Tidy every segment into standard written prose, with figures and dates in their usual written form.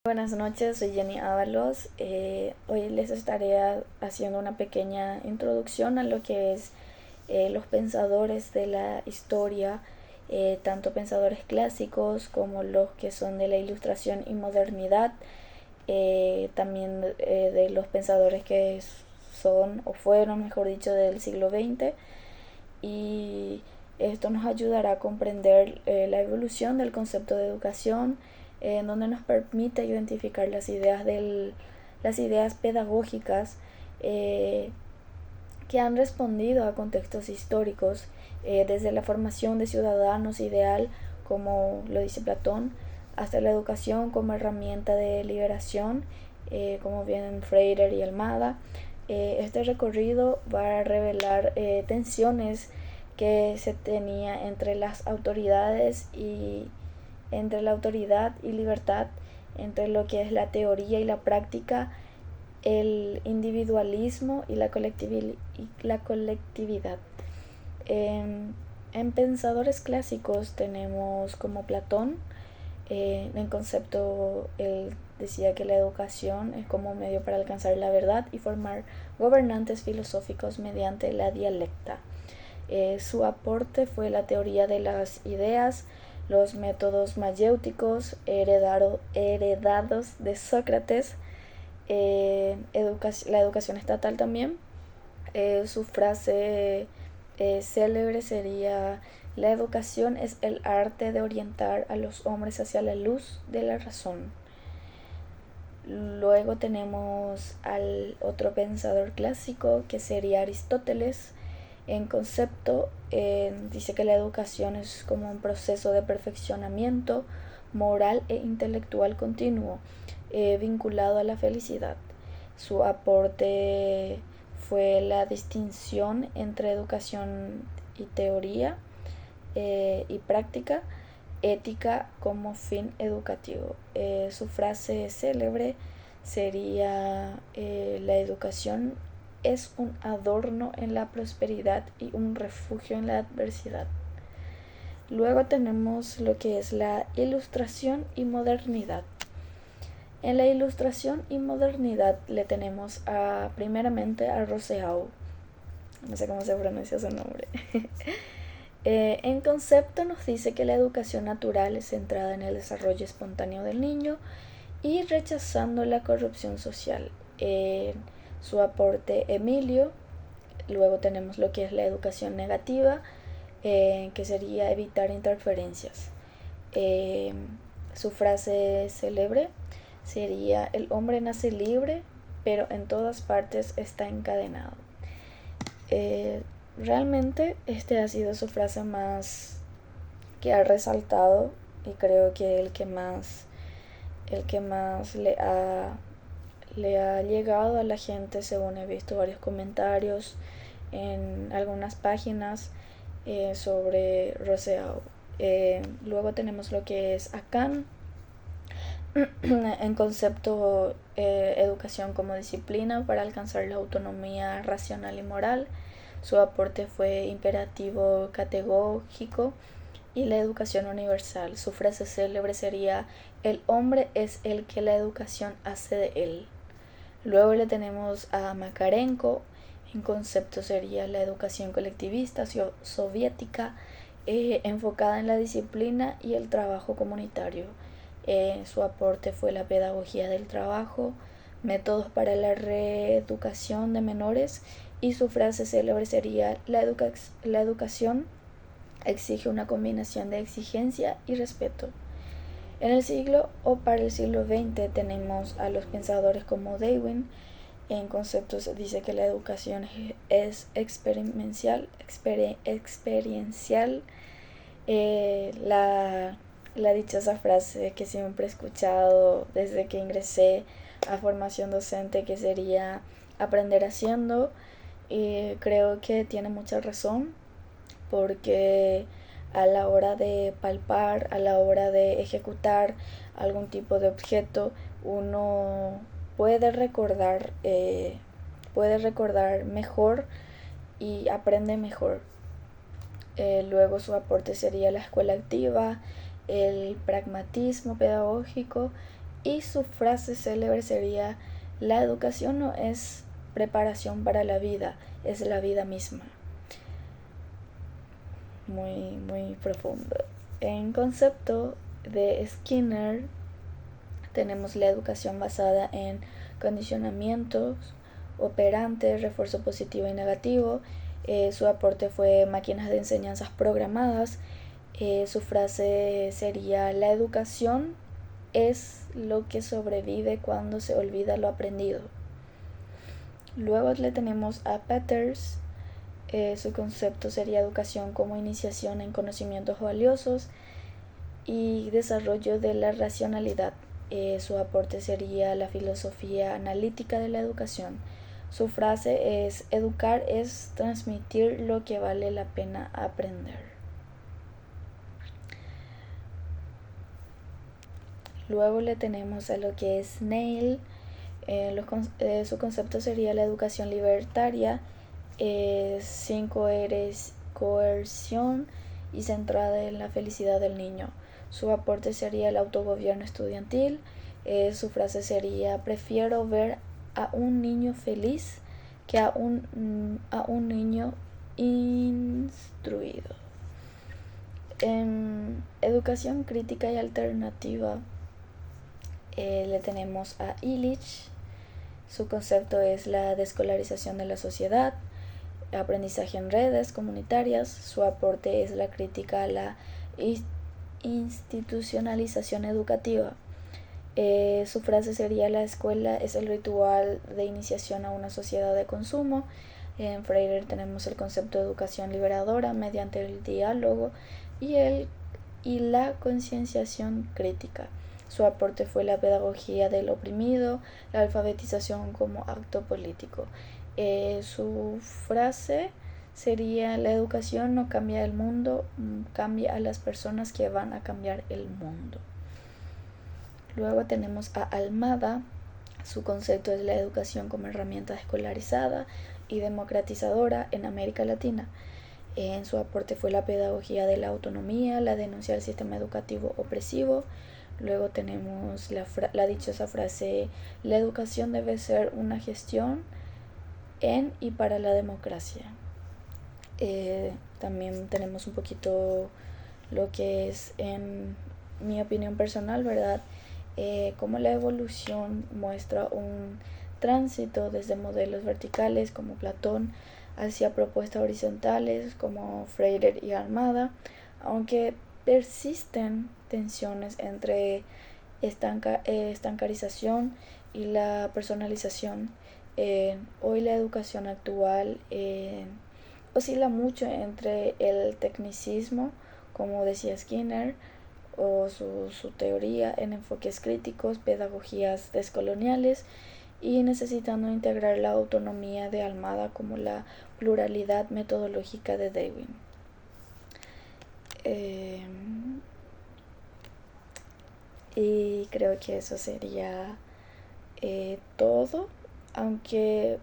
Buenas noches, soy Jenny Ábalos. Hoy les estaré haciendo una pequeña introducción a lo que es los pensadores de la historia, tanto pensadores clásicos como los que son de la Ilustración y modernidad, también de los pensadores que son o fueron, mejor dicho, del siglo XX. Y esto nos ayudará a comprender la evolución del concepto de educación, en donde nos permite identificar las ideas pedagógicas que han respondido a contextos históricos, desde la formación de ciudadanos ideal, como lo dice Platón, hasta la educación como herramienta de liberación, como vienen Freire y Almada. Este recorrido va a revelar tensiones que se tenía entre las autoridades y entre la autoridad y libertad, entre lo que es la teoría y la práctica, el individualismo y la colectividad. En pensadores clásicos tenemos como Platón. En concepto, él decía que la educación es como medio para alcanzar la verdad y formar gobernantes filosóficos mediante la dialecta. Su aporte fue la teoría de las ideas, los métodos mayéuticos heredados de Sócrates, la educación estatal también. Su frase célebre sería: la educación es el arte de orientar a los hombres hacia la luz de la razón. Luego tenemos al otro pensador clásico, que sería Aristóteles. En concepto, dice que la educación es como un proceso de perfeccionamiento moral e intelectual continuo, vinculado a la felicidad. Su aporte fue la distinción entre educación y teoría, y práctica, ética como fin educativo. Su frase célebre sería: la educación es un adorno en la prosperidad y un refugio en la adversidad. Luego tenemos lo que es la Ilustración y modernidad. En la Ilustración y modernidad le tenemos primeramente a Rousseau. No sé cómo se pronuncia su nombre. En concepto nos dice que la educación natural es centrada en el desarrollo espontáneo del niño y rechazando la corrupción social. Su aporte Emilio. Luego tenemos lo que es la educación negativa, que sería evitar interferencias. Su frase célebre sería: el hombre nace libre, pero en todas partes está encadenado. Realmente este ha sido su frase más que ha resaltado, y creo que el que más le ha llegado a la gente, según he visto varios comentarios en algunas páginas sobre Rousseau. Luego tenemos lo que es Akan. En concepto, educación como disciplina para alcanzar la autonomía racional y moral. Su aporte fue imperativo categógico y la educación universal. Su frase célebre sería: el hombre es el que la educación hace de él. Luego le tenemos a Makarenko. En concepto sería la educación colectivista soviética, enfocada en la disciplina y el trabajo comunitario. Su aporte fue la pedagogía del trabajo, métodos para la reeducación de menores, y su frase célebre sería: la educación exige una combinación de exigencia y respeto. En el siglo o para el siglo XX tenemos a los pensadores como Darwin. En conceptos dice que la educación es experiencial. La dichosa frase que siempre he escuchado desde que ingresé a formación docente, que sería aprender haciendo, y creo que tiene mucha razón, porque a la hora de palpar, a la hora de ejecutar algún tipo de objeto, uno puede recordar mejor y aprende mejor. Luego su aporte sería la escuela activa, el pragmatismo pedagógico Y su frase célebre sería: la educación no es preparación para la vida, es la vida misma. Muy, muy profundo. En concepto de Skinner tenemos la educación basada en condicionamientos operantes, refuerzo positivo y negativo. Su aporte fue máquinas de enseñanzas programadas. Su frase sería: la educación es lo que sobrevive cuando se olvida lo aprendido. Luego le tenemos a Peters. Su concepto sería educación como iniciación en conocimientos valiosos y desarrollo de la racionalidad. Su aporte sería la filosofía analítica de la educación. Su frase es: educar es transmitir lo que vale la pena aprender. Luego le tenemos a lo que es Neil. Su concepto sería la educación libertaria, sin coerción y centrada en la felicidad del niño. Su aporte sería el autogobierno estudiantil. Su frase sería: prefiero ver a un niño feliz que a un niño instruido. En educación crítica y alternativa le tenemos a Illich. Su concepto es la descolarización de la sociedad, aprendizaje en redes comunitarias. Su aporte es la crítica a la institucionalización educativa. Su frase sería: la escuela es el ritual de iniciación a una sociedad de consumo. En Freire tenemos el concepto de educación liberadora mediante el diálogo y la concienciación crítica. Su aporte fue la pedagogía del oprimido, la alfabetización como acto político. Su frase sería: la educación no cambia el mundo, cambia a las personas que van a cambiar el mundo. Luego tenemos a Almada. Su concepto es la educación como herramienta escolarizada y democratizadora en América Latina. En su aporte fue la pedagogía de la autonomía, la denuncia del sistema educativo opresivo. Luego tenemos la dichosa frase: la educación debe ser una gestión en y para la democracia. También tenemos un poquito lo que es, en mi opinión personal, ¿verdad? Cómo la evolución muestra un tránsito desde modelos verticales como Platón hacia propuestas horizontales como Freire y Almada, aunque persisten tensiones entre estancarización y la personalización. Hoy la educación actual oscila mucho entre el tecnicismo, como decía Skinner, o su teoría en enfoques críticos, pedagogías descoloniales, y necesitando integrar la autonomía de Almada como la pluralidad metodológica de Dewey. Y creo que eso sería todo, aunque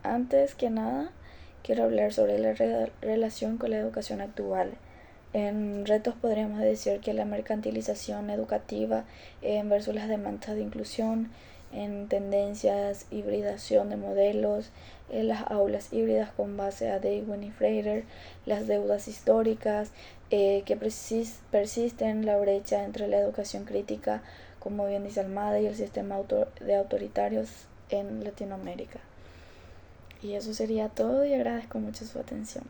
antes que nada quiero hablar sobre la relación con la educación actual. En retos podríamos decir que la mercantilización educativa versus las demandas de inclusión, en tendencias, hibridación de modelos, en las aulas híbridas con base a Dewey y Freire, las deudas históricas que persisten, la brecha entre la educación crítica, como bien dice Almada, y el sistema de autoritarios en Latinoamérica. Y eso sería todo, y agradezco mucho su atención.